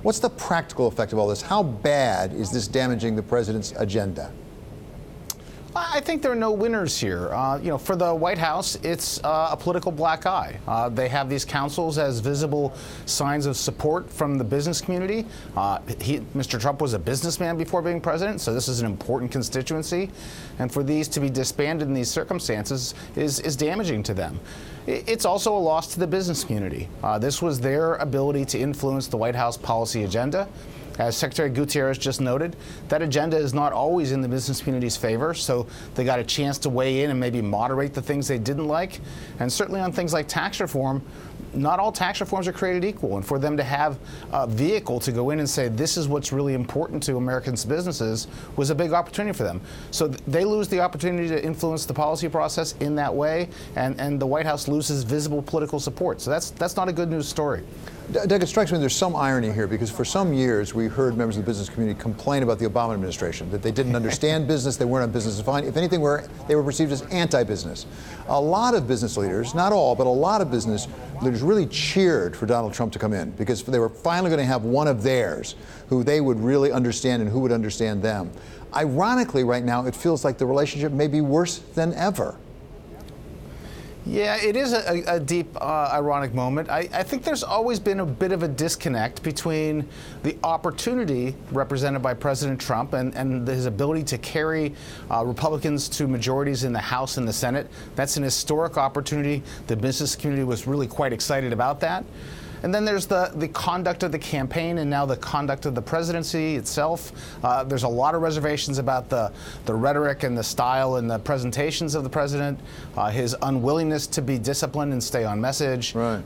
What's the practical effect of all this? How bad is this damaging the president's agenda? I think there are no winners here. For the White House, it's a political black eye. They have these councils as visible signs of support from the business community. Mr. Trump was a businessman before being president, so this is an important constituency. And for these to be disbanded in these circumstances is damaging to them. It's also a loss to the business community. This was their ability to influence the White House policy agenda. As Secretary Gutierrez just noted, that agenda is not always in the business community's favor, so they got a chance to weigh in and maybe moderate the things they didn't like. And certainly on things like tax reform, not all tax reforms are created equal. And for them to have a vehicle to go in and say this is what's really important to Americans' businesses was a big opportunity for them. So they lose the opportunity to influence the policy process in that way, and the White House loses visible political support. So that's not a good news story. Doug, it strikes me there's some irony here, because for some years we heard members of the business community complain about the Obama administration, that they didn't understand business, they weren't on business defined. If anything, they were perceived as anti-business. A lot of business leaders, not all, but a lot of business leaders really cheered for Donald Trump to come in, because they were finally going to have one of theirs who they would really understand and who would understand them. Ironically, right now, it feels like the relationship may be worse than ever. Yeah, it is a deep, ironic moment. I think there's always been a bit of a disconnect between the opportunity represented by President Trump and his ability to carry Republicans to majorities in the House and the Senate. That's an historic opportunity. The business community was really quite excited about that. And then there's the conduct of the campaign and now the conduct of the presidency itself. There's a lot of reservations about the rhetoric and the style and the presentations of the president, his unwillingness to be disciplined and stay on message. Right.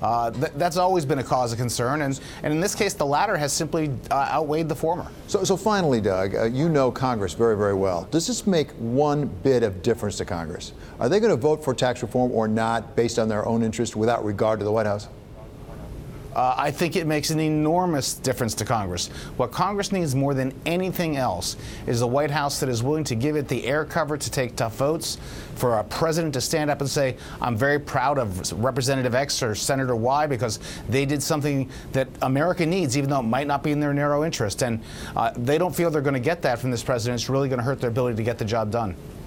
That's always been a cause of concern. And in this case, the latter has simply outweighed the former. So finally, Doug, you know Congress very, very well. Does this make one bit of difference to Congress? Are they going to vote for tax reform or not based on their own interest without regard to the White House? I think it makes an enormous difference to Congress. What Congress needs more than anything else is a White House that is willing to give it the air cover to take tough votes, for a president to stand up and say, I'm very proud of Representative X or Senator Y because they did something that America needs, even though it might not be in their narrow interest. And they don't feel they're going to get that from this president. It's really going to hurt their ability to get the job done.